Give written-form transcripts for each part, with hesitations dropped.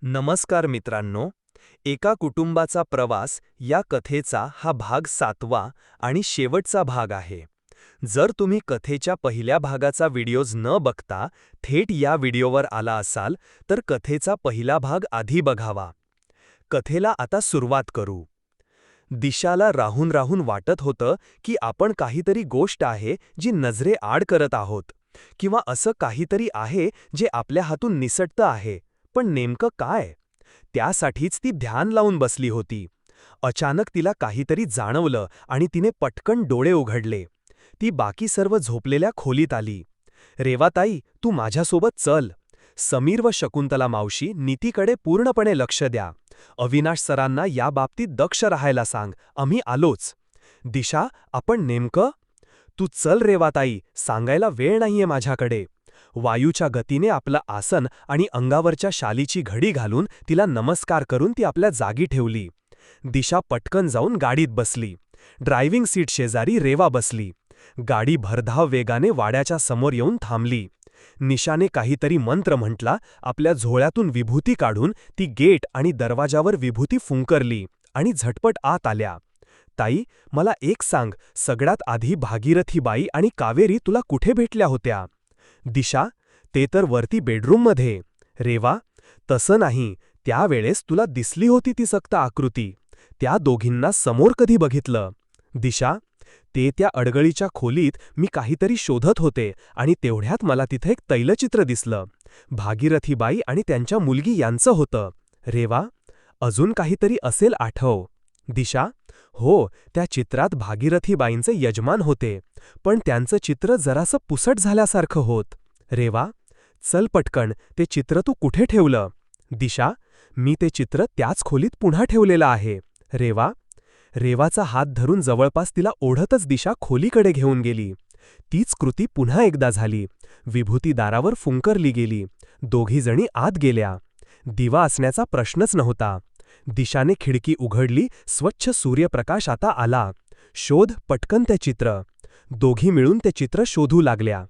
नमस्कार मित्रांनो. एका कुटुंबाचा प्रवास या कथेचा हा भाग 7वा आणि शेवटचा भाग आहे. जर तुम्ही कथेच्या पहिल्या भागाचा व्हिडिओज न बघता थेट या व्हिडिओवर आला असाल तर कथेचा पहिला भाग आधी बघावा. कथेला आता सुरुवात करू. दिशाला राहून राहून वाटत होतं की आपण काहीतरी गोष्ट आहे जी नजरे आड करत आहोत, किंवा असं काहीतरी आहे जे आपल्या हातून निसटतं आहे, पण नेमकं काय? त्यासाठीच ती ध्यान लावून बसली होती. अचानक तिला काहीतरी जाणवलं आणि तिने पटकन डोळे उघडले. ती बाकी सर्व झोपलेल्या खोलीत आली. रेवाताई, तू माझ्यासोबत चल. समीर व शकुंतला मावशी नीतीकडे पूर्णपणे लक्ष द्या. अविनाश सरांना या बाबतीत दक्ष राहायला सांग, आम्ही आलोच. दिशा, आपण नेमकं? तू चल रेवाताई, सांगायला वेळ नाहीये माझ्याकडे. वायूच्या गतीने आपलं आसन आणि अंगावरच्या शालीची घडी घालून तिला नमस्कार करून ती आपल्या जागी ठेवली. दिशा पटकन जाऊन गाडीत बसली. ड्रायव्हिंग सीट शेजारी रेवा बसली. गाडी भरधाव वेगाने वाड्याच्या समोर येऊन थांबली. निशाने काहीतरी मंत्र म्हटला. आपल्या झोळ्यातून विभूती काढून ती गेट आणि दरवाजावर विभूती फुंकरली आणि झटपट आत आल्या. ताई, मला एक सांग, सगळ्यात आधी भागीरथीबाई आणि कावेरी तुला कुठे भेटल्या होत्या? दिशा, ते तर वरती बेडरूममध्ये. रेवा, तसं नाही, त्यावेळेस तुला दिसली होती ती सक्त आकृती. त्या दोघींना समोर कधी बघितलं? दिशा, ते त्या अडगळीच्या खोलीत मी काहीतरी शोधत होते आणि तेवढ्यात मला तिथे एक तैलचित्र दिसलं. भागीरथीबाई आणि त्यांच्या मुलगी यांचं होतं. रेवा, अजून काहीतरी असेल आठव. दिशा, हो, त्या चित्रात भागीरथीबाईंचे यजमान होते, पण त्यांचं चित्र जरासं पुसट झाल्यासारखं होत. रेवा, चल पटकन, ते चित्र तू कुठे ठेवलं? दिशा, मी ते चित्र त्याच खोलीत पुन्हा ठेवलेलं आहे. रेवा. रेवाचा हात धरून जवळपास तिला ओढतच दिशा खोलीकडे घेऊन गेली. तीच कृती पुन्हा एकदा झाली. विभूती दारावर फुंकरली गेली. दोघीजणी आत गेल्या. दिवा असण्याचा प्रश्नच नव्हता. दिशाने खिडकी उघडली. स्वच्छ सूर्यप्रकाश आता आला. शोध पटकन ते चित्र. दोघी मिळून ते चित्र शोधू लागल्या.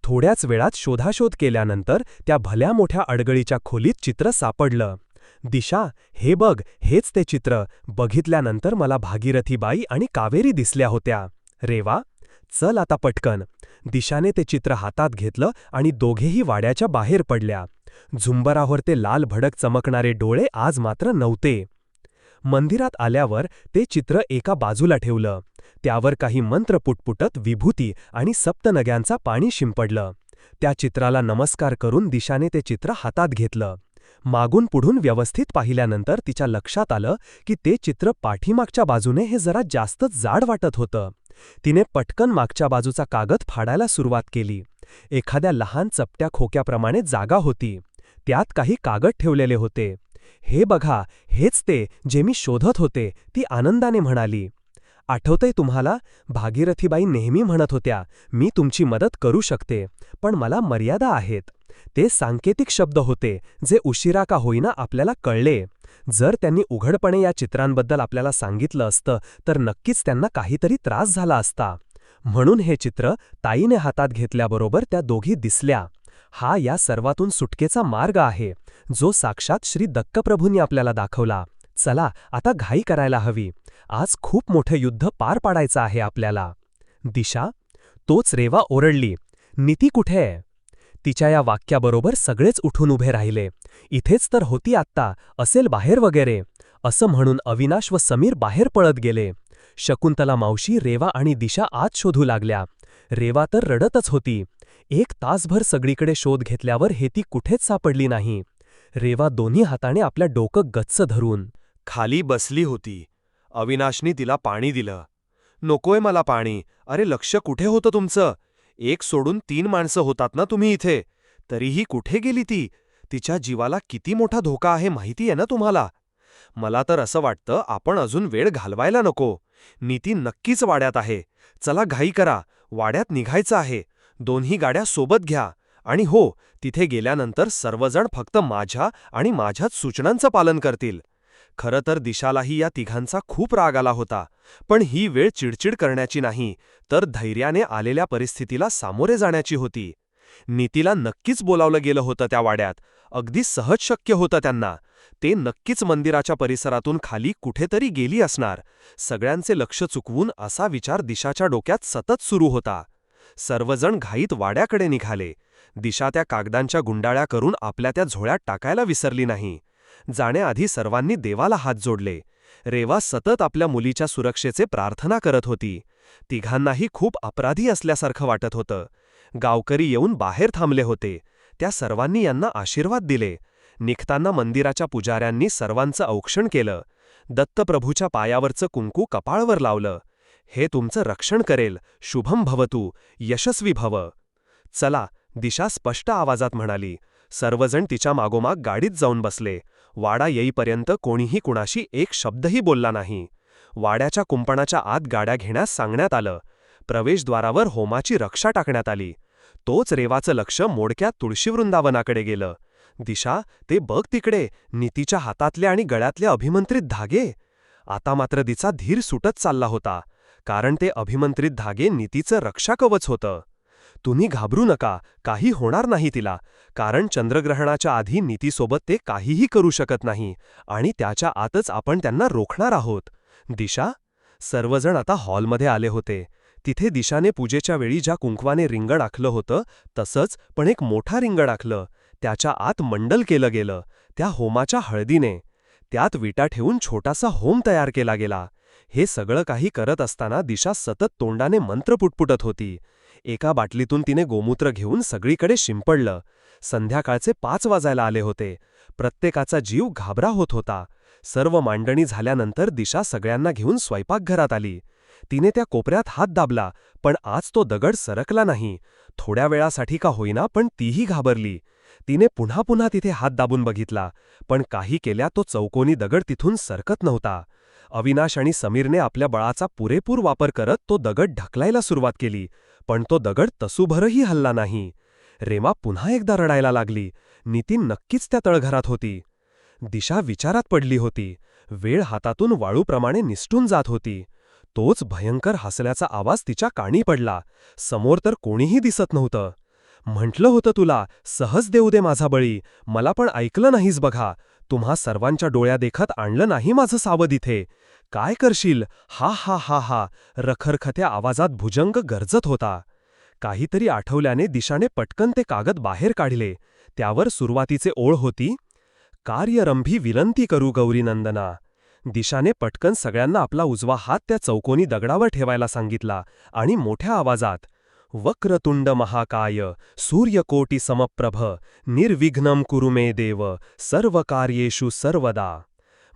थोड्याच वेळात शोधाशोध केल्यानंतर त्या भल्या मोठ्या अडगळीच्या खोलीत चित्र सापडलं. दिशा, हे बघ, हेच ते चित्र. बघितल्यानंतर मला भागीरथीबाई आणि कावेरी दिसल्या होत्या. रेवा, चल आता पटकन. दिशाने ते चित्र हातात घेतलं आणि दोघेही वाड्याच्या बाहेर पडल्या. झुंबरावर ते लाल भडक चमकणारे डोळे आज मात्र नव्हते. मंदिरात आल्यावर ते चित्र एका बाजूला ठेवलं. त्यावर काही मंत्र पुटपुटत विभूती आणि सप्तनग्यांचा पाणी शिंपडलं. त्या चित्राला नमस्कार करून दिशाने ते चित्र हातात घेतलं. मागून पुढून व्यवस्थित पाहिल्यानंतर तिच्या लक्षात आलं की ते चित्र पाठीमागच्या बाजूने हे जरा जास्तच जाड वाटत होतं. तिने पटकन मागच्या बाजूचा कागद फाडायला सुरुवात केली. एखाद्या लहान चपट्या खोक्याप्रमाणे जागा होती. त्यात काही कागद ठेवलेले होते. हे बघा, हेच ते जे मी शोधत होते, ती आनंदाने म्हणाली. आठवतंय तुम्हाला? भागीरथीबाई नेहमी म्हणत होत्या, मी तुमची मदत करू शकते, पण मला मर्यादा आहेत. ते सांकेतिक शब्द होते जे उशिरा का होईना आपल्याला कळले. जर त्यांनी उघडपणे या चित्रांबद्दल आपल्याला सांगितलं असतं तर नक्कीच त्यांना काहीतरी त्रास झाला असता. म्हणून हे चित्र ताईने हातात घेतल्याबरोबर त्या दोघी दिसल्या. हा या सर्वातून सुटकेचा मार्ग आहे, जो साक्षात श्री दत्तप्रभूंनी आपल्याला दाखवला. चला, आता घाई करायला हवी. आज खूप मोठं युद्ध पार पाडायचं आहे आपल्याला. दिशा, तोच रेवा ओरडली. नीती कुठे आहे? तिच्या या वाक्याबरोबर सगळेच उठून उभे राहिले. इथेच तर होती आत्ता, असेल बाहेर वगैरे, असं म्हणून अविनाश व समीर बाहेर पळत गेले. शकुंतला मावशी, रेवा आणि दिशा आत शोधू लागल्या. रेवा तर रडतच होती. 1 तासभर सगळीकडे शोध घेतल्यावर हे ती कुठेच सापडली नाही. रेवा दोन्ही हाताने आपल्या डोकं गच्च धरून खाली बसली होती. अविनाशनी तिला पाणी दिलं. नकोय मला पाणी. अरे, लक्ष कुठे होतं तुमचं? 1 सोडून 3 माणसं होतात ना तुम्ही इथे. तरीही कुठे गेली ती? तिच्या जीवाला किती मोठा धोका आहे माहिती आहे ना तुम्हाला? मला तर असं वाटतं आपण अजून वेळ घालवायला नको. नीती नक्कीच वाड्यात आहे. चला घाई करा, वाड्यात निघायचं आहे. दोन्ही गाड्या सोबत घ्या. आणि हो, तिथे गेल्यानंतर सर्वजण फक्त माझ्या आणि माझ्याच सूचनांचं पालन करतील. खरं तर दिशालाही या तिघांचा खूप राग आला होता, पण ही वेळ चिडचिड करण्याची नाही, तर धैर्याने आलेल्या परिस्थितीला सामोरे जाण्याची होती. नीतीला नक्कीच बोलावलं गेलं होतं त्या वाड्यात. अगदी सहज शक्य होतं त्यांना. ते नक्कीच मंदिराच्या परिसरातून खाली कुठेतरी गेली असणार. सगळ्यांचे लक्ष चुकवून असा विचार दिशाच्या डोक्यात सतत सुरू होता. सर्वजण घाईत वाड्याकडे निघाले. दिशा त्या कागदांच्या गुंडाळ्या करून आपल्या त्या झोळ्यात टाकायला विसरली नाही. जाण्याआधी सर्वांनी देवाला हात जोडले. रेवा सतत आपल्या मुलीच्या सुरक्षेचे प्रार्थना करत होती. तिघांनाही खूप अपराधी असल्यासारखं वाटत होतं. गावकरी येऊन बाहेर थांबले होते. त्या सर्वांनी यांना आशीर्वाद दिले. निघताना मंदिराच्या पुजाऱ्यांनी सर्वांचं औक्षण केलं. दत्तप्रभूच्या पायावरचं कुंकू कपाळवर लावलं. हे तुमचं रक्षण करेल, शुभम भवतु, यशस्वी भव. चला, दिशा स्पष्ट आवाजात म्हणाली. सर्वजण तिच्या मागोमाग गाडीत जाऊन बसले. वाडा येईपर्यंत कोणीही कुणाशी एक शब्दही बोलला नाही. वाड्याच्या कुंपणाच्या आत गाड्या घेण्यास सांगण्यात आलं. प्रवेशद्वारावर होमाची रक्षा टाकण्यात आली. तोच रेवाचं लक्ष मोडक्या तुळशीवृंदावनाकडे गेलं. दिशा, ते बघ तिकडे, नीतीच्या हातातले आणि गळ्यातले अभिमंत्रित धागे. आता मात्र तिचा धीर सुटत चालला होता, कारण ते अभिमंत्रित धागे नीतीचं रक्षाकवच होतं. तुम्ही घाबरू नका, काही होणार नाही तिला, कारण चंद्रग्रहणाच्या आधी नीतीसोबत ते काहीही करू शकत नाही आणि त्याच्या आतच आपण त्यांना रोखणार आहोत. दिशा? सर्वजण आता हॉलमध्ये आले होते. तिथे दिशाने पूजेच्या वेळी ज्या कुंकवाने रिंगण आखलं होतं तसंच पण एक मोठा रिंगण आखलं. त्याच्या आत मंडल केलं गेलं, त्या होमाच्या हळदीने. त्यात विटा ठेवून छोटासा होम तयार केला गेला. हे सगळं काही करत असताना दिशा सतत तोंडाने मंत्र पुटपुटत होती. एका बाटलीतून तिने गोमूत्र घेऊन सगळीकडे शिंपडलं. संध्याकाळचे 5 वाजायला आले होते. प्रत्येकाचा जीव घाबरा होत होता. सर्व मांडणी झाल्यानंतर दिशा सगळ्यांना घेऊन स्वयंपाकघरात आली. तिने त्या कोपऱ्यात हात दाबला, पण आज तो दगड सरकला नाही. थोड्या वेळासाठी का होईना, पण तीही घाबरली. तिने पुन्हा पुन्हा तिथे हात दाबून बघितला, पण काही केल्या तो चौकोनी दगड तिथून सरकत नव्हता. अविनाश आणि समीरने आपल्या बळाचा पुरेपूर वापर करत तो दगड ढकलायला सुरुवात केली, पण तो दगड तसूभरही हलला नाही. रेमा पुन्हा एकदा रडायला लागली. नीती नक्कीच त्या तळघरात होती. दिशा विचारात पडली होती. वेळ हातातून वाळूप्रमाणे निसटून जात होती. तोच भयंकर हसल्याचा आवाज तिच्या कानी पडला. समोर तर कोणीही दिसत नव्हतं. म्हटलं होतं तुला, सहज देऊ दे माझा बळी, मला पण ऐकलं नाहीस बघा. तुम्हा सर्वांच्या डोळ्यादेखत आणलं नाही माझं सावध इथे. काय करशील? हा हा हा हा. रखरखत्या आवाजात भुजंग गरजत होता. काहीतरी आठवल्याने दिशाने पटकन ते कागद बाहेर काढले. त्यावर सुरुवातीचे ओळ होती, कार्यरंभी विनंती करू गौरीनंदना. दिशाने पटकन सगळ्यांना आपला उजवा हात त्या चौकोनी दगडावर ठेवायला सांगितला आणि मोठ्या आवाजात, वक्रतुंड महाकाय सूर्यकोटी समप्रभ निर्विघ्नं कुरु मे देव सर्व कार्येषु सर्वदा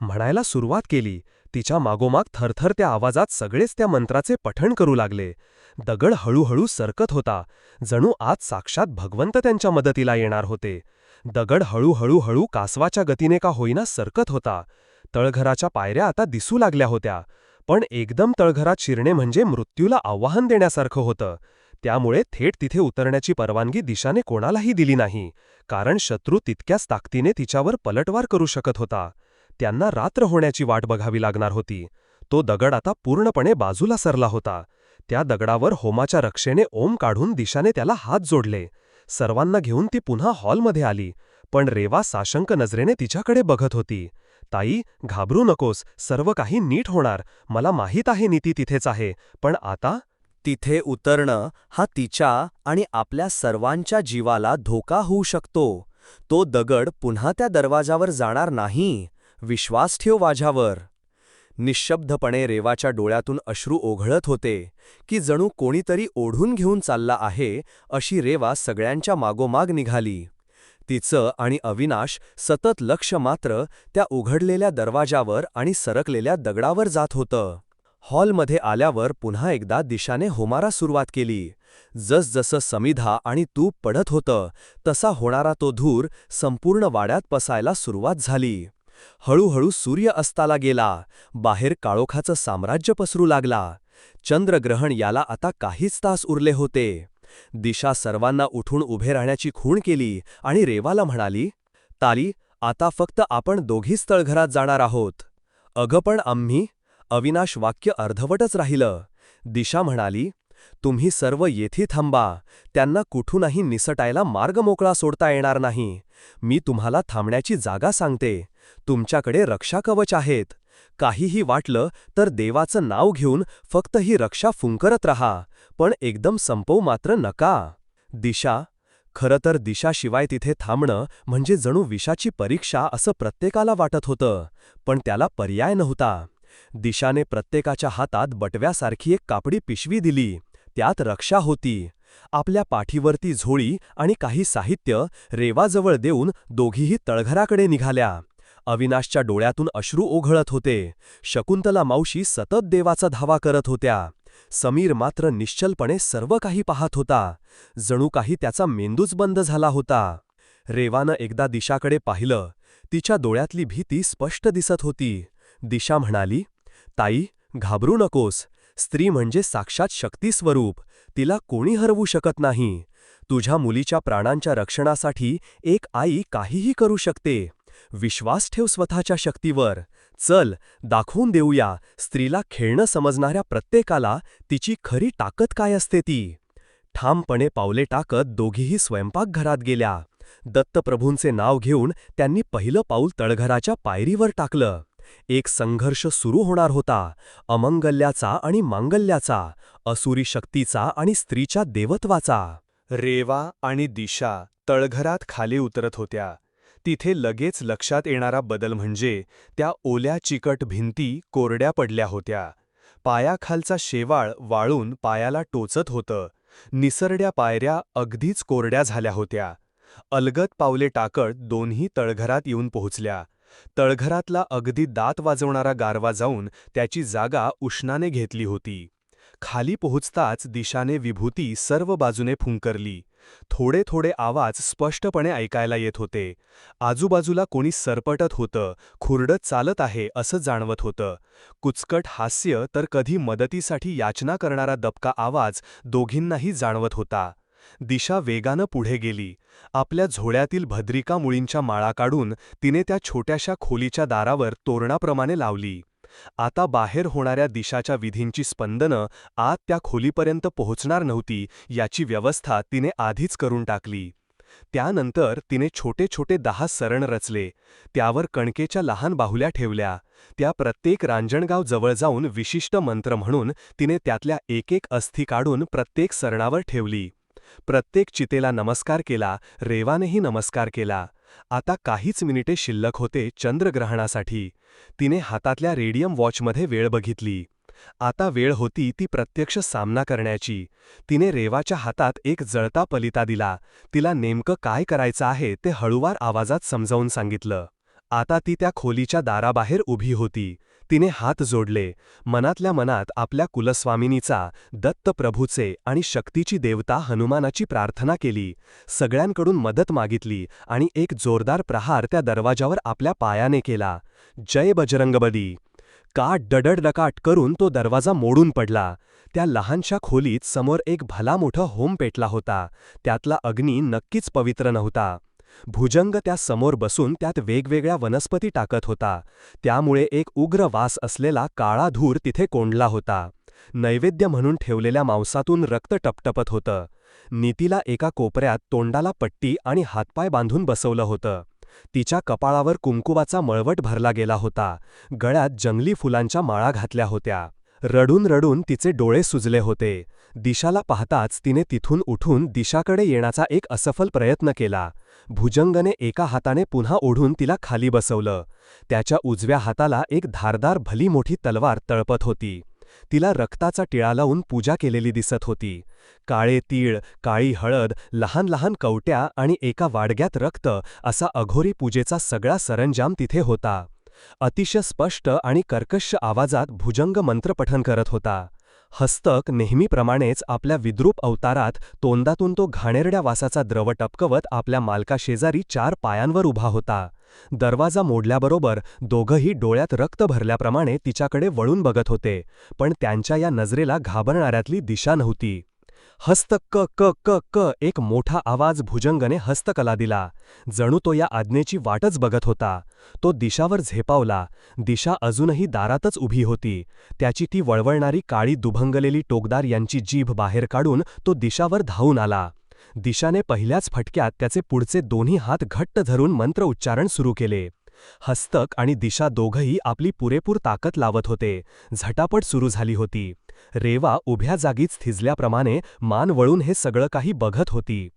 म्हणायला सुरुवात केली. तिच्या मागोमाग थरथरत्या आवाजात सगळेच त्या मंत्राचे पठण करू लागले. दगड हळूहळू सरकत होता, जणू आज साक्षात भगवंत त्यांच्या मदतीला येणार होते. दगड हळूहळू कासवाच्या गतीने का होईना सरकत होता. तळघराच्या पायऱ्या आता दिसू लागल्या होत्या, पण एकदम तळघरात शिरणे म्हणजे मृत्यूला आव्हान देण्यासारखं होतं. त्यामुळे थेट तिथे उतरण्याची परवानगी दिशाने कोणालाही दिली नाही, कारण शत्रू तितक्याच ताकदीने तिच्यावर पलटवार करू शकत होता. त्यांना रात्र होण्याची वाट बघावी लागणार होती. तो दगड आता पूर्णपणे बाजूला सरला होता. त्या दगडावर होमाच्या रक्षेने ओम काढून दिशाने त्याला हात जोडले. सर्वांना घेऊन ती पुन्हा हॉलमध्ये आली, पण रेवा साशंक नजरेने तिच्याकडे बघत होती. ताई, घाबरू नकोस, सर्व काही नीट होणार. मला माहीत आहे नीती तिथेच आहे, पण आता तिथे उतरणं हा तिच्या आणि आपल्या सर्वांच्या जीवाला धोका होऊ शकतो. तो दगड पुन्हा त्या दरवाजावर जाणार नाही. विश्वास ठेव माझ्यावर. निश्शब्दपणे रेवाच्या डोळ्यातून अश्रू ओघळत होते, की जणू कोणीतरी ओढून घेऊन चालला आहे अशी रेवा सगळ्यांच्या मागोमाग निघाली. तिचं आणि अविनाश सतत लक्ष मात्र त्या उघडलेल्या दरवाजावर आणि सरकलेल्या दगडावर जात होतं. हॉलमध्ये आल्यावर पुन्हा एकदा दिशाने होमारा सुरुवात केली. जसजसं समिधा आणि तूप पडत होतं तसा होणारा तो धूर संपूर्ण वाड्यात पसायला सुरुवात झाली. हळूहळू सूर्य अस्ताला गेला. बाहेर काळोखाचं साम्राज्य पसरू लागला. चंद्रग्रहण याला आता काहीच तास उरले होते. दिशा सर्वांना उठून उभे राहण्याची खूण केली आणि रेवाला म्हणाली, ताली, आता फक्त आपण दोघीच तळघरात जाणार आहोत. अगं पण आम्ही? अविनाश वाक्य अर्धवटच राहिलं. दिशा म्हणाली, तुम्ही सर्व येथे थांबा. त्यांना कुठूनही निसटायला मार्ग मोकळा सोडता येणार नाही. मी तुम्हाला थांबण्याची जागा सांगते. तुमच्याकडे रक्षाकवच आहेत. काहीही वाटलं तर देवाचं नाव घेऊन फक्त ही रक्षा फुंकरत राहा, पण एकदम संपवू मात्र नका. दिशा. खरं तर दिशाशिवाय तिथे थांबणं म्हणजे जणू विषाची परीक्षा असं प्रत्येकाला वाटत होतं, पण त्याला पर्याय नव्हता. दिशाने प्रत्येकाच्या हातात बटव्यासारखी एक कापडी पिशवी दिली. त्यात रक्षा होती. आपल्या पाठीवरती झोळी आणि काही साहित्य रेवाजवळ देऊन दोघीही तळघराकडे निघाल्या. अविनाशच्या डोळ्यातून अश्रू ओघळत होते. शकुंतला मावशी सतत देवाचा धावा करत होत्या. समीर मात्र निश्चलपणे सर्व काही पाहत होता. जणू काही त्याचा मेंदूच बंद झाला होता. रेवानं एकदा दिशाकडे पाहिलं. तिच्या डोळ्यातली भीती स्पष्ट दिसत होती. दिशा म्हणाली, ताई, घाबरू नकोस. स्त्री म्हणजे साक्षात शक्तिस्वरूप. तिला कोणी हरवू शकत नाही. तुझ्या मुलीच्या प्राणांच्या रक्षणासाठी एक आई काहीही करू शकते. विश्वास ठेव स्वतःच्या शक्तीवर. चल, दाखवून देऊया स्त्रीला खेळणं समजणाऱ्या प्रत्येकाला तिची खरी ताकद काय असते ती. ठामपणे पावले टाकत दोघीही स्वयंपाकघरात गेल्या. दत्तप्रभूंचे नाव घेऊन त्यांनी पहिलं पाऊल तळघराच्या पायरीवर टाकलं. एक संघर्ष सुरू होणार होता. अमंगल्याचा आणि मांगल्याचा, असुरी शक्तीचा आणि स्त्रीच्या देवत्वाचा. रेवा आणि दिशा तळघरात खाली उतरत होत्या. तिथे लगेच लक्षात येणारा बदल म्हणजे त्या ओल्या चिकट भिंती कोरड्या पडल्या होत्या. पायाखालचा शेवाळ वाळून पायाला टोचत होतं. निसरड्या पायऱ्या अगदीच कोरड्या झाल्या होत्या. अलगद पावले टाकत दोन्ही तळघरात येऊन पोहोचल्या. तळघरातला अगदी दात वाजवणारा गारवा जाऊन त्याची जागा उष्णाने घेतली होती. खाली पोहोचताच दिशाने विभूती सर्व बाजूने फुंकरली. थोडे थोडे आवाज स्पष्टपणे ऐकायला येत होते. आजूबाजूला कोणी सरपटत होतं, खुरडत चालत आहे असं जाणवत होतं. कुचकट हास्य तर कधी मदतीसाठी याचना करणारा दबका आवाज दोघींनाही जाणवत होता. दिशा वेगानं पुढे गेली. आपल्या झोळ्यातील भद्रिका मुळींच्या माळा काढून तिने त्या छोट्याशा खोलीच्या दारावर तोरणाप्रमाणे लावली. आता बाहेर होणाऱ्या दिशाच्या विधींची स्पंदनं आत त्या खोलीपर्यंत पोहोचणार नव्हती याची व्यवस्था तिने आधीच करून टाकली. त्यानंतर तिने छोटे छोटे 10 सरण रचले. त्यावर कणकेच्या लहान बाहुल्या ठेवल्या. त्या प्रत्येक रांजणगाव जवळ जाऊन विशिष्ट मंत्र म्हणून तिने त्यातल्या एक एक अस्थी काढून प्रत्येक सरणावर ठेवली. प्रत्येक चितेला नमस्कार केला. रेवानेही नमस्कार केला. आता काहीच मिनिटे शिल्लक होते चंद्रग्रहणासाठी. तिने हातातल्या रेडियम वॉचमध्ये वेळ बघितली. आता वेळ होती ती प्रत्यक्ष सामना करण्याची. तिने रेवाच्या हातात एक जळता पलिता दिला. तिला नेमकं काय करायचं आहे ते हळूवार आवाजात समजावून सांगितलं. आता ती त्या खोलीच्या दाराबाहेर उभी होती. तिने हात जोडले. मनातल्या मनात आपल्या कुलस्वामिनीचा, दत्तप्रभूचे आणि शक्तीची देवता हनुमानाची प्रार्थना केली. सगळ्यांकडून मदत मागितली आणि एक जोरदार प्रहार त्या दरवाजावर आपल्या पायाने केला. जय बजरंगबली. काट डडडकाट करून तो दरवाजा मोडून पडला. त्या लहानशा खोलीत समोर एक भला मोठा होम पेटला होता. त्यातला अग्नी नक्कीच पवित्र नव्हता. भुजंग त्या समोर बसून त्यात वेगवेगळ्या वनस्पती टाकत होता. त्यामुळे एक उग्र वास असलेला काळा धूर तिथे कोंडला होता. नैवेद्य म्हणून ठेवलेल्या मांसातून रक्त टपटपत होतं. नीतीला एका कोपऱ्यात तोंडाला पट्टी आणि हातपाय बांधून बसवलं होतं. तिच्या कपाळावर कुंकुवाचा मळवट भरला गेला होता. गळ्यात जंगली फुलांच्या माळा घातल्या होत्या. रडून रडून तिचे डोळे सुजले होते. दिशाला पाहताच तिने तिथून उठून दिशाकडे येण्याचा एक असफल प्रयत्न केला. भुजंगने एका हाताने पुन्हा ओढून तिला खाली बसवलं. त्याच्या उजव्या हाताला एक धारदार भली मोठी तलवार तळपत होती. तिला रक्ताचा टिळा लावून पूजा केलेली दिसत होती. काळे तीळ, काळी हळद, लहान लहान कवट्या आणि एका वाडग्यात रक्त असा अघोरी पूजेचा सगळा सरंजाम तिथे होता. अतिशय स्पष्ट आणि कर्कश आवाजात भुजंग मंत्रपठण करत होता. हस्तक नेहमीप्रमाणेच आपल्या विद्रूप अवतारात तोंडातून तो घाणेरड्या वासाचा द्रव टपकवत आपल्या मालकाशेजारी 4 पायांवर उभा होता. दरवाजा मोडल्याबरोबर दोघंही डोळ्यात रक्त भरल्याप्रमाणे तिच्याकडे वळून बघत होते, पण त्यांच्या या नजरेला घाबरणाऱ्यातली दिशा नव्हती. हस्त क क क क एक मोठा आवाज भुजंगने हस्तकला दिला. जणू तो या आज्ञेची वाटच बघत होता. तो दिशावर झेपावला. दिशा अजूनही दारातच उभी होती. त्याची ती वळवळणारी काळी दुभंगलेली टोकदार यांची जीभ बाहेर काढून तो दिशावर धावून आला. दिशाने पहिल्याच फटक्यात त्याचे पुढचे दोन्ही हात घट्ट धरून मंत्र उच्चारण सुरू केले. हस्तक आणि दिशा दोघंही आपली पुरेपूर ताकद लावत होते. झटापट सुरू झाली होती. रेवा उभ्या जागीच थिजल्याप्रमाणे मान वळून हे सगळं काही बघत होती.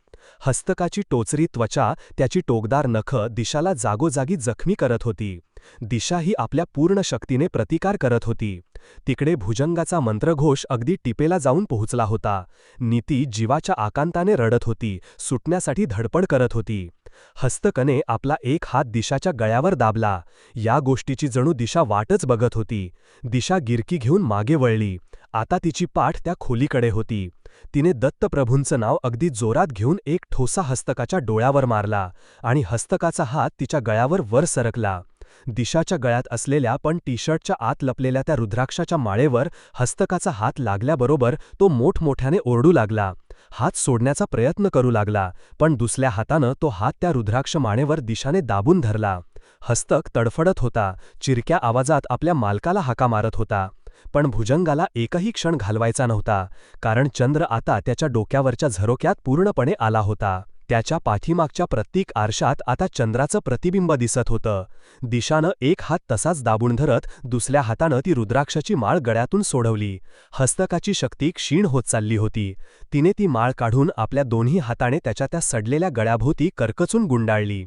हस्तकाची टोचरी त्वचा, त्याची टोकदार नखं दिशाला जागोजागी जखमी करत होती. दिशा ही आपल्या पूर्ण शक्तीने प्रतिकार करत होती. तिकडे भुजंगाचा मंत्रघोष अगदी टिपेला जाऊन पोहोचला होता. नीती जीवाच्या आकांताने रडत होती, सुटण्यासाठी धडपड करत होती. हस्तकने आपला एक हात दिशाच्या गळ्यावर दाबला. या गोष्टीची जणू दिशा वाटच बघत होती. दिशा गिरकी घेऊन मागे वळली. आता तिची पाठ त्या खोलीकडे होती. तिने दत्तप्रभूंचं नाव अगदी जोरात घेऊन एक ठोसा हस्तकाच्या डोळ्यावर मारला आणि हस्तकाचा हात तिच्या गळ्यावर वर सरकला. दिशाच्या गळ्यात असलेल्या पण टी शर्टच्या आत लपलेल्या त्या रुद्राक्षाच्या माळेवर हस्तकाचा हात लागल्याबरोबर तो मोठमोठ्याने ओरडू लागला. हात सोडण्याचा प्रयत्न करू लागला, पण दुसऱ्या हातानं तो हात त्या रुद्राक्ष माळेवर दिशाने दाबून धरला. हस्तक तडफडत होता, चिरक्या आवाजात आपल्या मालकाला हाका मारत होता. पण भुजंगाला एकही क्षण घालवायचा नव्हता, कारण चंद्र आता त्याच्या डोक्यावरच्या झरोक्यात पूर्णपणे आला होता. त्याच्या पाठीमागच्या प्रत्येक आरशात आता चंद्राचं प्रतिबिंब दिसत होतं. दिशानं एक हात तसाच दाबून धरत दुसऱ्या हातानं ती रुद्राक्षाची माळ गळ्यातून सोडवली. हस्तकाची शक्ती क्षीण होत चालली होती. तिने ती माळ काढून आपल्या दोन्ही हाताने त्याच्या त्या सडलेल्या गळ्याभोवती करकचून गुंडाळली.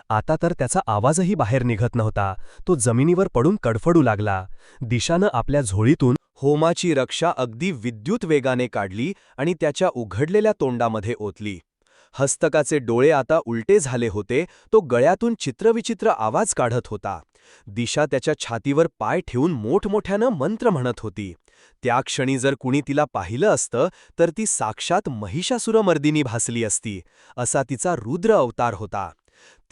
आता तर त्याचा आवाजही बाहेर निघत नव्हता. तो जमिनीवर पडून कडफडू लागला. दिशानं आपल्या झोळीतून होमाची रक्षा अगदी विद्युत वेगाने काढली आणि त्याच्या उघडलेल्या तोंडामध्ये ओतली. हस्तकाचे डोळे आता उलटे झाले होते. तो गळ्यातून चित्रविचित्र आवाज काढत होता. दिशा त्याच्या छातीवर पाय ठेवून मोठमोठ्यानं मंत्र म्हणत होती. त्या क्षणी जर कुणी तिला पाहिलं असतं तर ती साक्षात महिषासुरमर्दिनी भासली असती, असा तिचा रुद्र अवतार होता.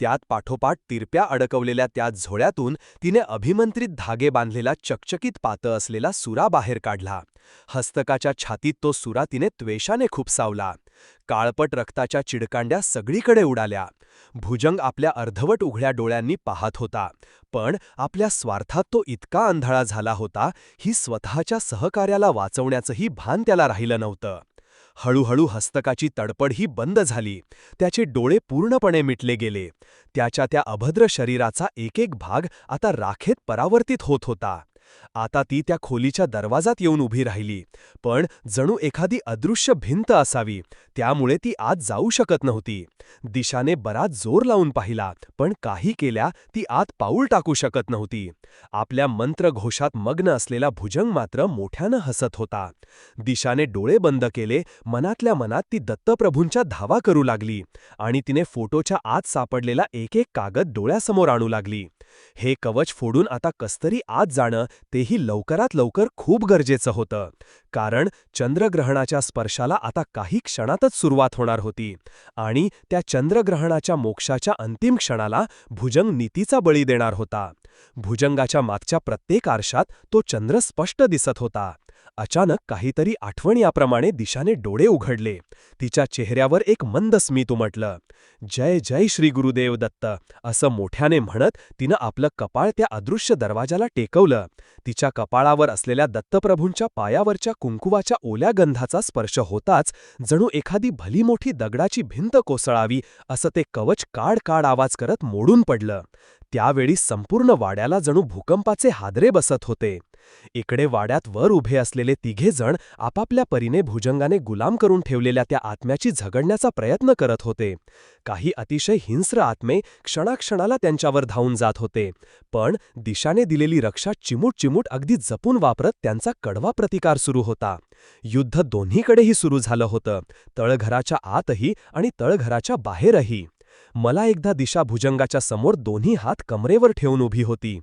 त्यात पाठोपाठ तिरप्या अडकवलेल्या त्या झोळ्यातून तिने अभिमंत्रित धागे बांधलेला चकचकीत पातं असलेला सुरा बाहेर काढला. हस्तकाच्या छातीत तो सुरा तिने त्वेषाने खुपसावला. काळपट रक्ताच्या चिडकांड्या सगळीकडे उडाल्या. भुजंग आपल्या अर्धवट उघड्या डोळ्यांनी पाहत होता, पण आपल्या स्वार्थात तो इतका अंधाळा झाला होता, ही स्वतःच्या सहकार्याला वाचवण्याचंही भान त्याला राहिलं नव्हतं. हळूहळू हस्तकाची तडपडही बंद झाली. त्याचे डोळे पूर्णपणे मिटले गेले. त्याच्या त्या अभद्र शरीराचा एक एक भाग आता राखेत परावर्तित होत होता. आता ती त्या खोलीच्या दरवाजात येऊन उभी राहिली, पण जणू एखादी अदृश्य भिंत असावी, त्यामुळे ती आत जाऊ शकत नव्हती. दिशाने बराच जोर लावून पाहिला, पण काही केल्या ती आत पाऊल टाकू शकत नव्हती. आपल्या मंत्रघोषात मग्न असलेला भुजंग मात्र मोठ्यानं हसत होता. दिशाने डोळे बंद केले. मनातल्या मनात ती दत्तप्रभूंच्या धावा करू लागली आणि तिने फोटोच्या आत सापडलेला एक एक कागद डोळ्यासमोर आणू लागली. हे कवच फोडून आता कस्तरी आत जाणं, तेही लवकरात लवकर खूप गरजेचं होतं, कारण चंद्रग्रहणाच्या स्पर्शाला आता काही क्षणातच सुरुवात होणार होती आणि त्या चंद्रग्रहणाच्या मोक्षाच्या अंतिम क्षणाला भुजंग नीतीचा बळी देणार होता. भुजंगाच्या मागच्या प्रत्येक आरशात तो चंद्र स्पष्ट दिसत होता. अचानक काहीतरी आठवण याप्रमाणे दिशाने डोळे उघडले. तिच्या चेहऱ्यावर एक मंद स्मित उमटलं. जय जय श्री गुरुदेव दत्त, असं मोठ्याने म्हणत तिनं आपलं कपाळ त्या अदृश्य दरवाजाला टेकवलं. तिच्या कपाळावर असलेल्या दत्तप्रभूंच्या पायावरच्या कुंकुवाच्या ओल्या गंधाचा स्पर्श होताच जणू एखादी भली मोठी दगडाची भिंत कोसळावी असं ते कवच काड काड आवाज करत मोडून पडलं. त्यावेळी संपूर्ण वाड्याला जणू भूकंपाचे हादरे बसत होते. इकडे वाड्यात वर उभे असलेले तिघे जण आपापल्या परीने भुजंगाने गुलाम करून ठेवलेल्या त्या आत्म्याची झगडण्याचा प्रयत्न करत होते. काही अतिशय हिंस्र आत्मे क्षणाक्षणाला त्यांच्यावर धावून जात होते, पण दिशाने दिलेली रक्षा चिमूट चिमूट अगदी जपून वापरत त्यांचा कडवा प्रतिकार सुरू होता. युद्ध दोन्हीकडेही सुरू झालं होतं, तळघराच्या आतही आणि तळघराच्या बाहेरही. मला एकदा दिशा भुजंगाच्या समोर दोन्ही हात कमरेवर ठेवून उभी होती.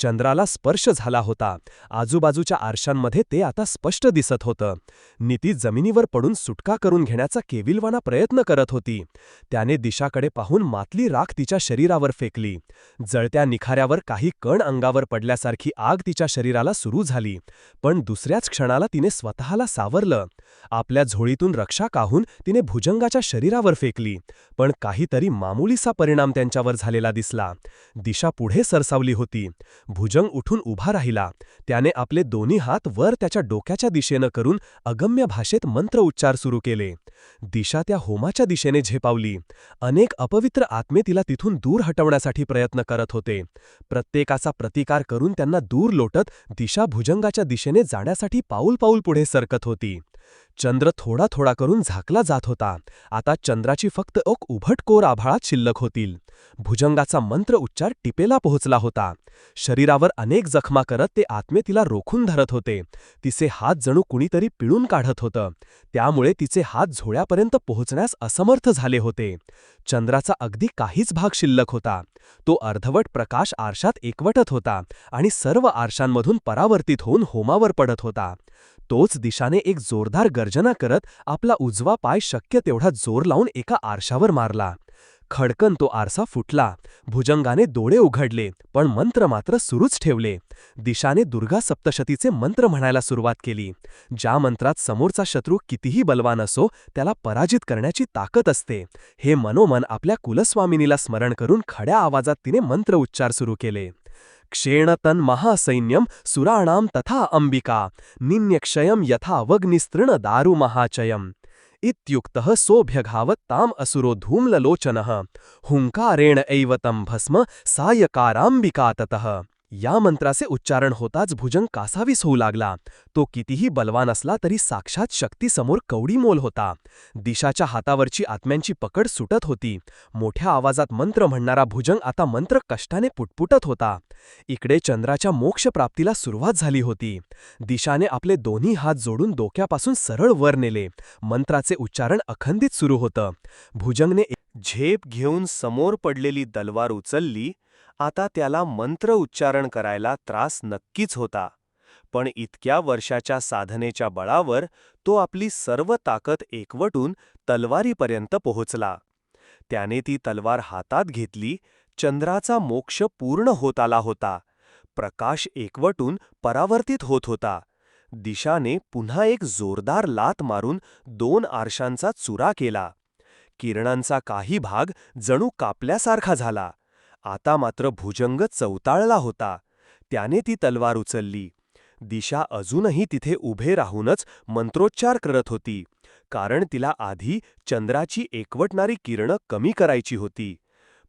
चंद्राला स्पर्श झाला होता. आजूबाजूच्या आरशांमध्ये ते आता स्पष्ट दिसत होतं. नीती जमिनीवर पडून सुटका करून घेण्याचा केविलवाना प्रयत्न करत होती. त्याने दिशाकडे पाहून मातली राख तिच्या शरीरावर फेकली. जळत्या निखाऱ्यावर काही कण अंगावर पडल्यासारखी आग तिच्या शरीराला सुरू झाली, पण दुसऱ्याच क्षणाला तिने स्वतःला सावरलं. आपल्या झोळीतून रक्षा काढून तिने भुजंगाच्या शरीरावर फेकली, पण काहीतरी मामुलीसा परिणाम त्यांच्यावर झालेला दिसला. दिशा पुढे सरसावली होती. भुजंग उठून उभा राहिला. त्याने आपले दोन्ही हात वर त्याच्या डोक्याच्या दिशेनं करून अगम्य भाषेत मंत्र उच्चार सुरू केले. दिशा त्या होमाच्या दिशेने झेपावली. अनेक अपवित्र आत्मे तिला तिथून दूर हटवण्यासाठी प्रयत्न करत होते. प्रत्येकाचा प्रतिकार करून त्यांना दूर लोटत दिशा भुजंगाच्या दिशेने जाण्यासाठी पाऊल पाऊल पुढे सरकत होती. चंद्र थोडा थोडा करून झाकला जात होता. आता चंद्राची फक्त एक उभटकोर आभाळात शिल्लक होतील. भुजंगाचा मंत्र उच्चार टिपेला पोहोचला होता. शरीरावर अनेक जखमा करत ते आत्मे तिला रोखून धरत होते. तिचे हात जणू कुणीतरी पिळून काढत होतं. त्यामुळे तिचे हात झोळ्यापर्यंत पोहोचण्यास असमर्थ झाले होते. चंद्राचा अगदी काहीच भाग शिल्लक होता. तो अर्धवट प्रकाश आरशात एकवटत होता आणि सर्व आरशांमधून परावर्तित होऊन होमावर पडत होता. तोच दिशाने एक जोरदार गर्जना करत आपला उजवा पाय शक्य तेवढा जोर लावून एका आरशावर मारला. खडकन तो आरसा फुटला. भुजंगाने डोळे उघडले, पण मंत्र मात्र सुरूच ठेवले. दिशाने दुर्गा सप्तशतीचे मंत्र म्हणायला सुरुवात केली. ज्या मंत्रात समोरचा शत्रू कितीही बलवान असो, त्याला पराजित करण्याची ताकद असते. हे मनोमन आपल्या कुलस्वामिनीला स्मरण करून खड्या आवाजात तिने मंत्र उच्चार सुरू केले. क्षेणतन महासैन्यम सुराणाम तथा अंबिका निन्यक्षयम यथावग्निस्तृण दारु महाचयम इत्युक्तः सोऽभ्यघावत् ताम असुरो धूम्ललोचनः हुंकारेण एव तं भस्म सायकारांबिका ततः. या मंत्राचे उच्चारण होताच भुजंग कासावीस होऊ लागला. तो कितीही बलवान असला तरी साक्षात शक्तीसमोर कवडीमोल होता. दिशाच्या हातावरची आत्म्यांची पकड सुटत होती. मोठ्या आवाजात मंत्र म्हणणारा भुजंग आता मंत्र कष्टाने पुटपुटत होता. इकडे चंद्राच्या मोक्षप्राप्तीला सुरुवात झाली होती. दिशाने आपले दोन्ही हात जोडून डोक्यापासून सरळ वर नेले. मंत्राचे उच्चारण अखंडित सुरू होतं. भुजंगने झेप घेऊन समोर पडलेली तलवार उचलली. आता त्याला मंत्र उच्चारण करायला त्रास नक्कीच होता, पण इतक्या वर्षाच्या साधनेच्या बळावर तो आपली सर्व ताकद एकवटून तलवारीपर्यंत पोहोचला. त्याने ती तलवार हातात घेतली. चंद्राचा मोक्ष पूर्ण होत आला होता. प्रकाश एकवटून परावर्तित होत होता. दिशाने पुन्हा एक जोरदार लात मारून 2 आरशांचा चुरा केला. किरणांचा काही भाग जणू कापल्यासारखा झाला. आता मात्र भुजंग चवताळला होता. त्याने ती तलवार उचलली. दिशा अजूनही तिथे उभे राहूनच मंत्रोच्चार करत होती, कारण तिला आधी चंद्राची एकवटणारी किरणं कमी करायची होती.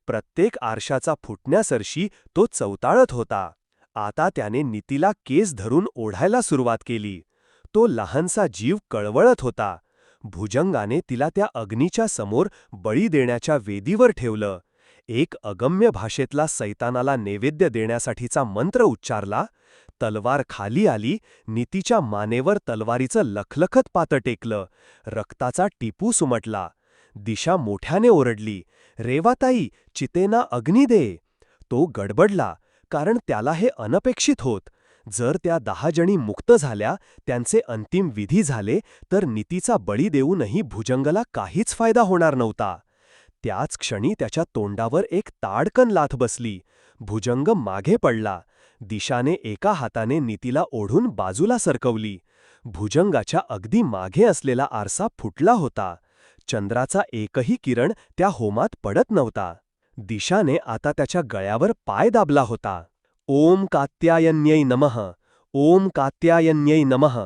प्रत्येक आरशाचा फुटण्यासरशी तो चवताळत होता. आता त्याने नीतीला केस धरून ओढायला सुरुवात केली. तो लहानसा जीव कळवळत होता. भुजंगाने तिला त्या अग्नीच्या समोर बळी देण्याच्या वेदीवर ठेवलं. एक अगम्य भाषेतला सैतानाला नैवेद्य देण्यासाठीचा मंत्र उच्चारला. तलवार खाली आली. नीतीच्या मानेवर तलवारीचं लखलखत पातं टेकलं. रक्ताचा टिपू सुमटला. दिशा मोठ्याने ओरडली, "रेवाताई, चितेना अग्नी दे." तो गडबडला, कारण त्याला हे अनपेक्षित होत. जर त्या 10 जणी मुक्त झाल्या, त्यांचे अंतिम विधी झाले, तर नीतीचा बळी देऊनही भुजंगला काहीच फायदा होणार नव्हता. त्याच क्षणी त्याच्या तोंडावर एक ताडकन लाथ बसली. भुजंग मागे पडला. दिशाने एका हाताने नीतीला ओढून बाजूला सरकवली. भुजंगाच्या अगदी मागे असलेला आरसा फुटला होता. चंद्राचा एकही किरण त्या होमात पडत नव्हता. दिशाने आता त्याच्या गळ्यावर पाय दाबला होता. ओम कात्यायन्यै नमः, ओम कात्यायन्यै नमः,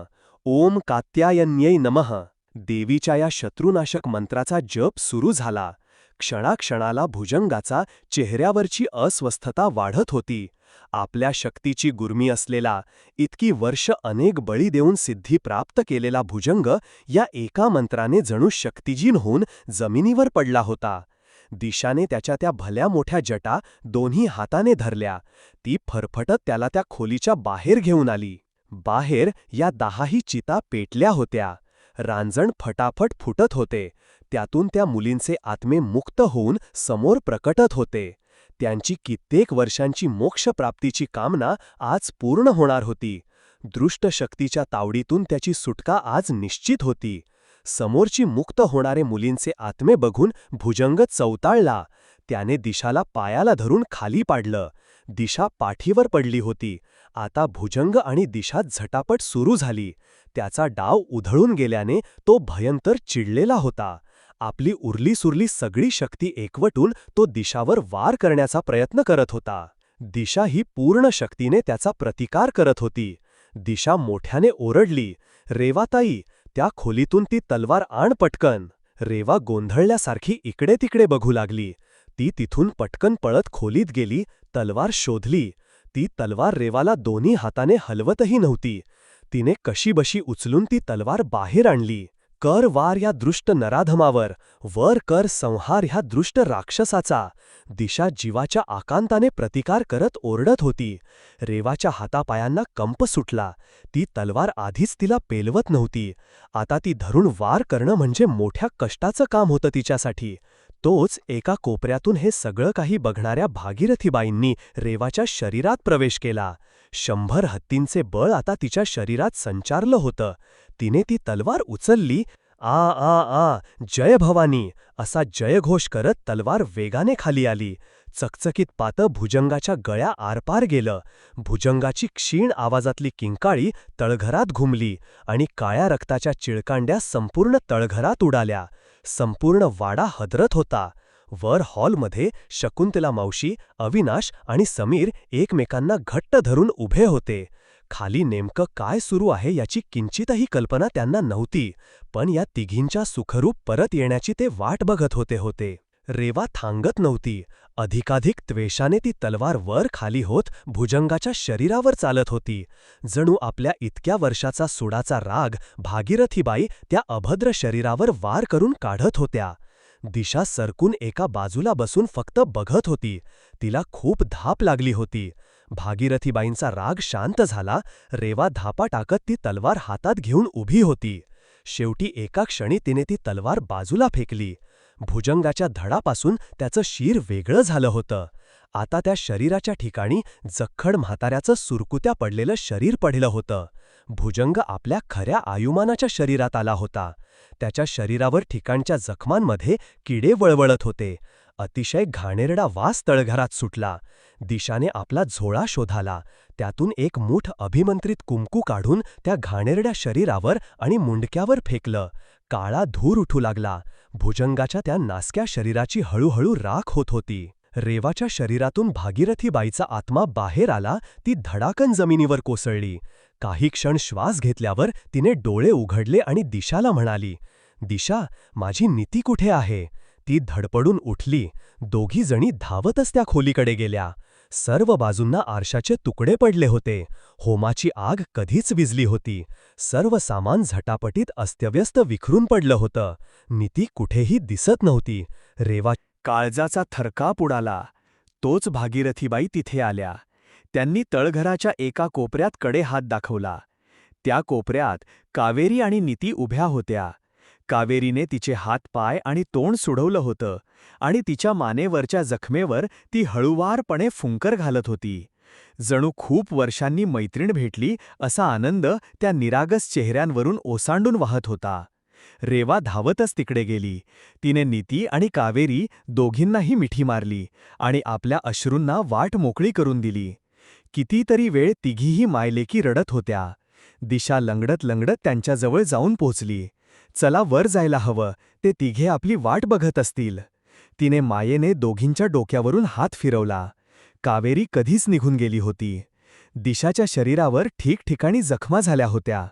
ओम कात्यायन्यै नमः. देवीच्या या शत्रुनाशक मंत्राचा जप सुरू झाला. क्षणाक्षणाला भुजंगाचा चेहऱ्यावरची अस्वस्थता वाढत होती. आपल्या शक्तीची गुर्मी असलेला, इतकी वर्ष अनेक बळी देऊन सिद्धी प्राप्त केलेला भुजंग या एका मंत्राने जणू शक्तिजीन होऊन जमिनीवर पडला होता. दिशाने त्याच्या त्या भल्या मोठ्या जटा दोन्ही हाताने धरल्या. ती फरफटत त्याला त्या खोलीच्या बाहेर घेऊन आली. बाहेर या 10ही चिता पेटल्या होत्या. रांजण फटाफट फुटत होते. त्यातून त्या मुलींचे आत्मे मुक्त होऊन समोर प्रकटत होते. त्यांची कित्येक वर्षांची मोक्षप्राप्तीची कामना आज पूर्ण होणार होती. दृष्ट शक्तीच्या तावडीतून त्याची सुटका आज निश्चित होती. समोरची मुक्त होणारे मुलींचे आत्मे बघून भुजंग चवताळला. त्याने दिशाला पायाला धरून खाली पाडलं. दिशा पाठीवर पडली होती. आता भुजंग आणि दिशा झटापट सुरू झाली. त्याचा डाव उधळून गेल्याने तो भयंकर चिडलेला होता. आपली उरलीसुरली सगळी शक्ती एकवटून तो दिशावर वार करण्याचा प्रयत्न करत होता. दिशा ही पूर्ण शक्तीने त्याचा प्रतिकार करत होती. दिशा मोठ्याने ओरडली, "रेवाताई, त्या खोलीतून ती तलवार आण पटकन." रेवा गोंधळल्यासारखी इकडे तिकडे बघू लागली. ती तिथून पटकन पळत खोलीत गेली, तलवार शोधली. ती तलवार रेवाला दोन्ही हाताने हलवतही नव्हती. तिने कशीबशी उचलून ती तलवार बाहेर आणली. कर वार या दृष्ट नराधमावर, वर कर संहार ह्या दृष्ट राक्षसाचा. दिशा जीवाच्या आकांताने प्रतिकार करत ओरडत होती. रेवाच्या हातापायांना कंप सुटला. ती तलवार आधीच तिला पेलवत नव्हती. आता ती धरून वार करणं म्हणजे मोठ्या कष्टाचं काम होतं तिच्यासाठी. तोच एका कोपऱ्यातून हे सगळं काही बघणाऱ्या भागीरथीबाईंनी रेवाच्या शरीरात प्रवेश केला. 100 हत्तींचे बळ आता तिच्या शरीरात संचारलं होतं. तिने ती तलवार उचलली. "आ आ आ, जय भवानी" असा जयघोष करत तलवार वेगाने खाली आली. चकचकीत पातं भुजंगाच्या गळ्या आरपार गेलं. भुजंगाची क्षीण आवाजातली किंकाळी तळघरात घुमली आणि काळ्या रक्ताच्या चिळकांड्या संपूर्ण तळघरात उडाल्या. संपूर्ण वाडा हदरत होता. वर हॉलमध्ये शकुंतला मावशी, अविनाश आणि समीर एकमेकांना घट्ट धरून उभे होते. खाली नेमकं काय सुरू आहे याची किंचितही कल्पना त्यांना नव्हती, पण या तिघींच्या सुखरूप परत येण्याची ते वाट बघत होते. रेवा थांगत नव्हती. अधिकाधिक त्वेषाने ती तलवार वर खाली होत भुजंगाच्या शरीरावर चालत होती. जणू आपल्या इतक्या वर्षाचा सुडाचा राग भागीरथीबाई त्या अभद्र शरीरावर वार करून काढत होत्या. दिशा सरकून एका बाजूला बसून फक्त बघत होती. तिला खूप धाप लागली होती. भागीरथीबाईंचा राग शांत झाला. रेवा धापा टाकत ती तलवार हातात घेऊन उभी होती. शेवटी एका क्षणी तिने ती तलवार बाजूला फेकली. भुजंगाच्या धडापासून त्याचं शीर वेगळं झालं होतं. आता त्या शरीराच्या ठिकाणी जख्खड म्हाताऱ्याचं सुरकुत्या पडलेलं शरीर पडलं होतं. भुजंग आपल्या खऱ्या आयुमानाच्या शरीरात आला होता. त्याच्या शरीरावर ठिकाणच्या जखमांमध्ये किडे वळवळत होते. अतिशय घाणेरडा वास तळघरात सुटला. दिशाने आपला झोळा शोधाला. त्यातून एक मूठ अभिमंत्रित कुंकू काढून त्या घाणेरड्या शरीरावर आणि मुंडक्यावर फेकलं. काळा धूर उठू लागला. भुजंगाच्या त्या नासक्या शरीराची हळूहळू राख होत होती. रेवाच्या शरीरातून भागीरथीबाईचा आत्मा बाहेर आला. ती धडाकन जमिनीवर कोसळली. काही क्षण श्वास घेतल्यावर तिने डोळे उघडले आणि दिशाला म्हणाली, "दिशा, माझी नीती कुठे आहे?" ती धडपडून उठली. दोघी जणी धावतच त्या खोलीकडे गेल्या. सर्व बाजूंना आरशाचे तुकडे पडले होते. होमाची आग कधीच विझली होती. सर्व सामान झटापटीत अस्त्यव्यस्त विखरून पडलं होतं. नीती कुठेही दिसत नव्हती. रेवा काळजाचा थरकाप उडाला. तोच भागीरथीबाई तिथे आल्या. त्यांनी तळघराच्या एका कोपऱ्यात कडे हात दाखवला. त्या कोपऱ्यात कावेरी आणि नीती उभ्या होत्या. कावेरीने तिचे हातपाय आणि तोंड सुडवलं होतं आणि तिच्या मानेवरच्या जखमेवर ती हळूवारपणे फुंकर घालत होती. जणू खूप वर्षांनी मैत्रीण भेटली असा आनंद त्या निरागस चेहऱ्यांवरून ओसांडून वाहत होता. रेवा धावतच तिकडे गेली. तिने नीती आणि कावेरी दोघींनाही मिठी मारली आणि आपल्या अश्रूंना वाट मोकळी करून दिली. कितीतरी वेळ तिघीही मायलेकी रडत होत्या. दिशा लंगडत लंगडत त्यांच्याजवळ जाऊन पोचली. "चला, वर जायला हवं, ते तिघे आपली वाट बघत असतील." तिने मायेने दोघींच्या डोक्यावरून हात फिरवला. कावेरी कधीच निघून गेली होती. दिशाच्या शरीरावर ठिकठिकाणी जखमा झाल्या होत्या.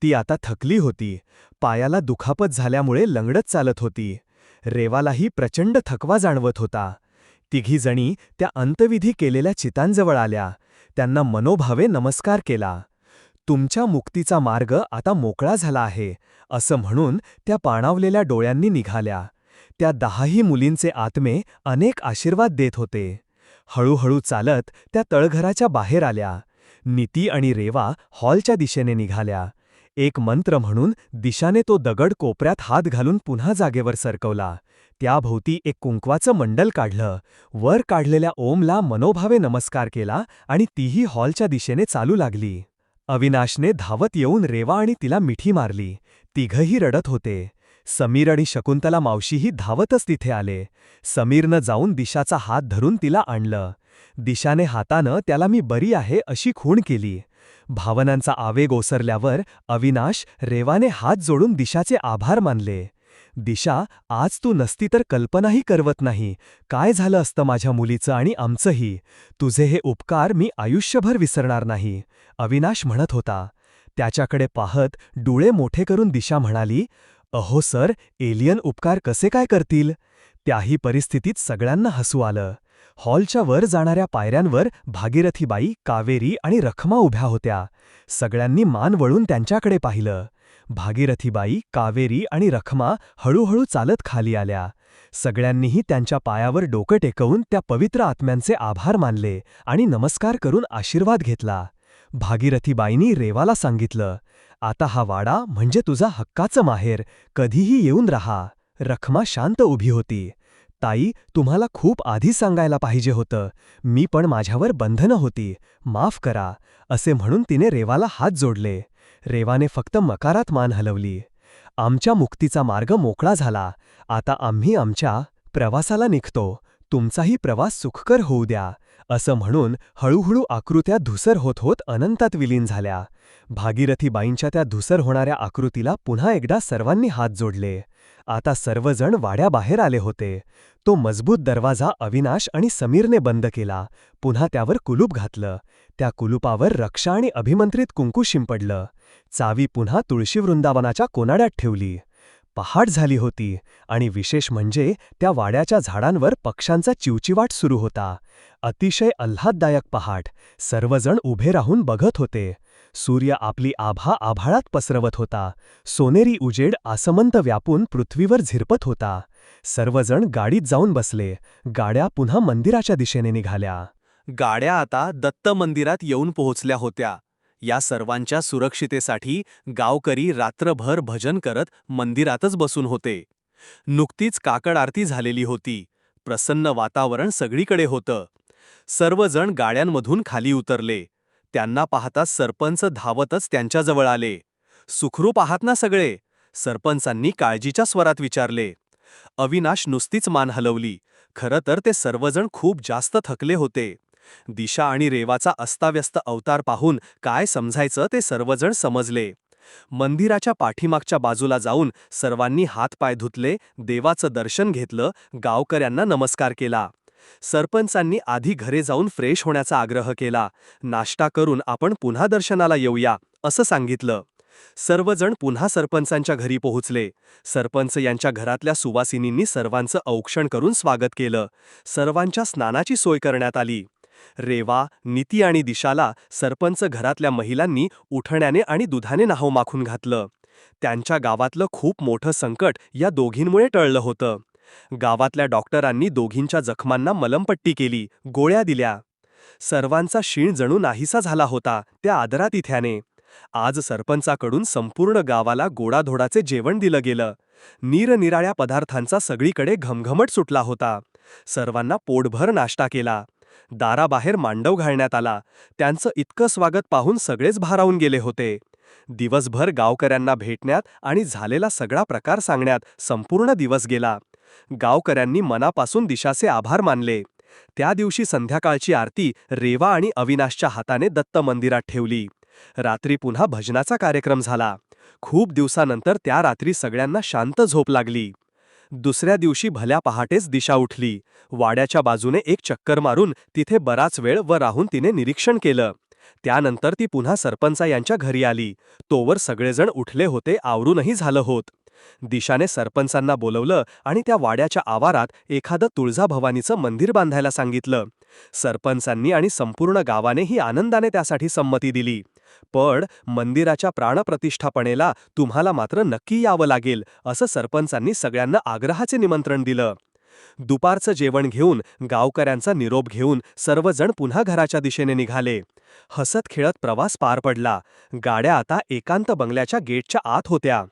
ती आता थकली होती. पायाला दुखापत झाल्यामुळे लंगडत चालत होती. रेवालाही प्रचंड थकवा जाणवत होता. तिघीजणी त्या अंतविधी केलेल्या चितांजवळ आल्या. त्यांना मनोभावे नमस्कार केला. "तुमच्या मुक्तीचा मार्ग आता मोकळा झाला आहे," असं म्हणून त्या पाणावलेल्या डोळ्यांनी निघाल्या. त्या 10ही मुलींचे आत्मे अनेक आशीर्वाद देत होते. हळूहळू चालत त्या तळघराच्या बाहेर आल्या. नीती आणि रेवा हॉलच्या दिशेने निघाल्या. एक मंत्र म्हणून दिशाने तो दगड कोपऱ्यात हात घालून पुन्हा जागेवर सरकवला. त्याभोवती एक कुंकवाचं मंडल काढलं. वर काढलेल्या ओमला मनोभावे नमस्कार केला आणि तीही हॉलच्या दिशेने चालू लागली. अविनाशने धावत येऊन रेवा आणि तिला मिठी मारली. तिघही रडत होते. समीर आणि शकुंतला मावशीही धावतच तिथे आले. समीरनं जाऊन दिशाचा हात धरून तिला आणलं. दिशाने हातानं त्याला "मी बरी आहे" अशी खूण केली. भावनांचा आवेग ओसरल्यावर अविनाश, रेवाने हात जोडून दिशाचे आभार मानले. दिशा, आज तू नसती तर कल्पनाही करवत नाही काय झालं असतं माझ्या मुलीचं आणि आमचंही. तुझे हे उपकार मी आयुष्यभर विसरणार नाही, अविनाश म्हणत होता. त्याच्याकडे पाहत डोळे मोठे करून दिशा म्हणाली, अहो सर, एलियन उपकार कसे काय करतील? त्याही परिस्थितीत सगळ्यांना हसू आलं. हॉलच्या वर जाणाऱ्या पायऱ्यांवर भागीरथीबाई, कावेरी आणि रखमा उभ्या होत्या. सगळ्यांनी मान वळून त्यांच्याकडे पाहिलं. भागीरथीबाई, कावेरी आणि रखमा हळूहळू चालत खाली आल्या. सगळ्यांनीही त्यांच्या पायावर डोकं टेकवून त्या पवित्र आत्म्यांचे आभार मानले आणि नमस्कार करून आशीर्वाद घेतला. भागीरथीबाईंनी रेवाला सांगितलं, आता हा वाडा म्हणजे तुझा हक्काचं माहेर, कधीही येऊन राहा. रखमा शांत उभी होती. ताई, तुम्हाला खूप आधी सांगायला पाहिजे होतं. मी पण माझ्यावर बंधनं होती, माफ करा, असे म्हणून तिने रेवाला हात जोडले. रेवाने फक्त मकारात मान हलवली. आमच्या मुक्तीचा मार्ग मोकळा झाला. आता आम्ही आमच्या प्रवासाला निघतो. तुमचाही प्रवास सुखकर होऊ द्या, असं म्हणून हळूहळू आकृत्या धुसर होत होत अनंतात विलीन झाल्या. भागीरथीबाईंच्या त्या धुसर होणाऱ्या आकृतीला पुन्हा एकदा सर्वांनी हात जोडले. आता सर्वजण वाड्याबाहेर आले होते. तो मजबूत दरवाजा अविनाश आणि समीरने बंद केला. पुन्हा त्यावर कुलूप घातलं. त्या कुलुपावर रक्षा आणि अभिमंत्रित कुंकू शिंपडलं. चावी पुन्हा तुळशी वृंदावनाच्या कोनाड्यात ठेवली. पहाट झाली होती आणि विशेष म्हणजे त्या वाड्याच्या झाडांवर पक्ष्यांचा चिवचिवाट सुरू होता. अतिशय आल्हाददायक पहाट. सर्वजण उभे राहून बघत होते. सूर्य आपली आभा आभाळात पसरवत होता. सोनेरी उजेड आसमंत व्यापून पृथ्वीवर झिरपत होता. सर्वजण गाडीत जाऊन बसले. गाड्या पुन्हा मंदिराच्या दिशेने निघाल्या. गाड्या आता दत्त मंदिरात येऊन पोहोचल्या होत्या. या सर्वांच्या सुरक्षितेसाठी गावकरी रात्रभर भजन करत मंदिरातच बसून होते. नुकतीच काकड आरती झालेली होती. प्रसन्न वातावरण सगळीकडे होतं. सर्वजण गाड्यांमधून खाली उतरले. त्यांना पाहताच सरपंच धावतच त्यांच्याजवळ आले. सुखरूप आहात ना सगळे? सरपंचांनी काळजीच्या स्वरात विचारले. अविनाश नुसतीच मान हलवली. खरं तर ते सर्वजण खूप जास्त थकले होते. दिशा आणि रेवाचा अस्ताव्यस्त अवतार पाहून काय समजायचं ते सर्वजण समजले. मंदिराच्या पाठीमागच्या बाजूला जाऊन सर्वांनी हातपाय धुतले, देवाचं दर्शन घेतलं, गावकऱ्यांना नमस्कार केला. सरपंचांनी आधी घरे जाऊन फ्रेश होण्याचा आग्रह केला. नाश्ता करून आपण पुन्हा दर्शनाला येऊया, असं सांगितलं. सर्वजण पुन्हा सरपंचांच्या घरी पोहोचले. सरपंच यांच्या घरातल्या सुवासिनींनी सर्वांचं औक्षण करून स्वागत केलं. सर्वांच्या स्नानाची सोय करण्यात आली. रेवा, नीती आणि दिशाला सरपंच घरातल्या महिलांनी उठण्याने आणि दुधाने न्हाऊ माखून घातलं. त्यांच्या गावातलं खूप मोठं संकट या दोघींमुळे टळलं होतं. गावातल्या डॉक्टरांनी दोघींच्या जखमांना मलमपट्टी केली, गोळ्या दिल्या. सर्वांचा शीण जणू नाहीसा झाला होता त्या आदरातिथ्याने. आज सरपंचाकडून संपूर्ण गावाला गोडाधोडाचे जेवण दिलं गेलं. निरनिराळ्या पदार्थांचा सगळीकडे घमघमट सुटला होता. सर्वांना पोटभर नाश्ता केला. दाराबाहेर मांडव घालण्यात आला. त्यांचं इतकं स्वागत पाहून सगळेच भारावून गेले होते. दिवसभर गावकऱ्यांना भेटण्यात आणि झालेला सगळा प्रकार सांगण्यात संपूर्ण दिवस गेला. गावकऱ्यांनी मनापासून दिशाचे आभार मानले. त्या दिवशी संध्याकाळची आरती रेवा आणि अविनाशच्या हाताने दत्त मंदिरात ठेवली. रात्री पुन्हा भजनाचा कार्यक्रम झाला. खूप दिवसानंतर त्या रात्री सगळ्यांना शांत झोप लागली. दुसऱ्या दिवशी भल्या पहाटेच दिशा उठली. वाड्याच्या बाजूने एक चक्कर मारून तिथे बराच वेळ राहून तिने निरीक्षण केलं. त्यानंतर ती पुन्हा सरपंचा यांच्या घरी आली. तोवर सगळेजण उठले होते, आवरूनही झालं होत. दिशाने सरपंचांना बोलवलं आणि त्या वाड्याच्या आवारात एखादं तुळजाभवानीचं मंदिर बांधायला सांगितलं. सरपंचांनी आणि संपूर्ण गावानेही आनंदाने त्यासाठी संमती दिली. पण मंदिराच्या प्राणप्रतिष्ठापनेला तुम्हाला मात्र नक्की यावं लागेल, असं सरपंचांनी सगळ्यांना आग्रहाचे निमंत्रण दिलं. दुपारचं जेवण घेऊन गावकऱ्यांचा निरोप घेऊन सर्वजण पुन्हा घराच्या दिशेने निघाले. हसत खेळत प्रवास पार पडला. गाड्या आता एकांत बंगल्याच्या गेटच्या आत होत्या.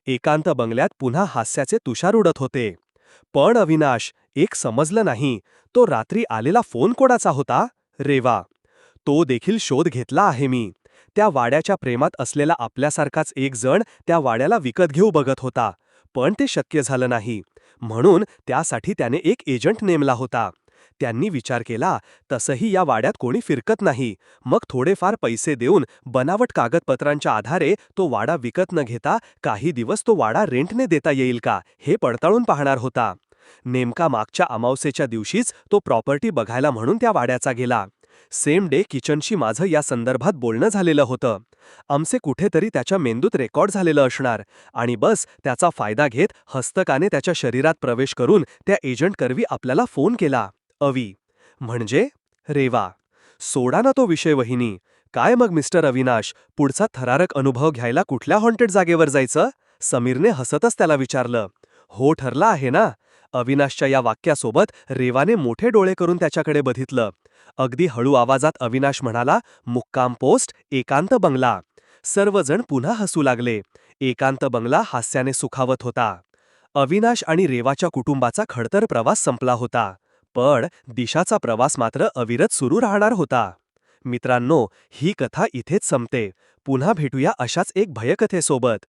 एकांत बंगल्यात पुन्हा हास्याचे तुषार उडत होते. पण अविनाश, एक समजलं नाही, तो रात्री आलेला फोन कोणाचा होता? रेवा. तो देखील शोध घेतला आहे मी. त्या वाड्याच्या प्रेमात असलेला आपल्यासारखाच एक जण त्या वाड्याला विकत घेऊ बघत होता, पण ते शक्य झालं नाही. म्हणून त्यासाठी त्याने एक एजंट नेमला होता. त्यांनी विचार केला, तसंही या वाड्यात कोणी फिरकत नाही. मग थोडेफार पैसे देऊन बनावट कागदपत्रांच्या आधारे तो वाडा विकत न घेता काही दिवस तो वाडा रेंटने देता येईल का, हे पडताळून पाहणार होता. नेमका मागच्या अमावस्येच्या दिवशीच तो प्रॉपर्टी बघायला म्हणून त्या वाड्याचा गेला. सेम डे किचनशी माझं या संदर्भात बोलणं झालेलं होतं. आमचे कुठेतरी त्याच्या मेंदूत रेकॉर्ड झालेलं असणार आणि बस त्याचा फायदा घेत हस्तकाने त्याच्या शरीरात प्रवेश करून त्या एजंट करवी आपल्याला फोन केला. अवी म्हणजे रेवा. सोडा ना तो विषय वहिनी. काय मग मिस्टर अविनाश, पुढचा थरारक अनुभव घ्यायला कुठल्या हॉन्टेड जागेवर जायचं? समीरने हसतच त्याला विचारलं. हो, ठरला आहे ना. अविनाशच्या या वाक्यासोबत रेवाने मोठे डोळे करून त्याच्याकडे बघितलं. अगदी हळू आवाजात अविनाश म्हणाला, मुक्काम पोस्ट एकांत बंगला. सर्वजण पुन्हा हसू लागले. एकांत बंगला हास्याने सुखावत होता. अविनाश आणि रेवाच्या कुटुंबाचा खडतर प्रवास संपला होता. पण दिशाचा प्रवास मात्र अविरत सुरू राहणार होता. मित्रांनो, ही कथा इथेच संपते. पुन्हा भेटूया अशाच एक भयकथेसोबत.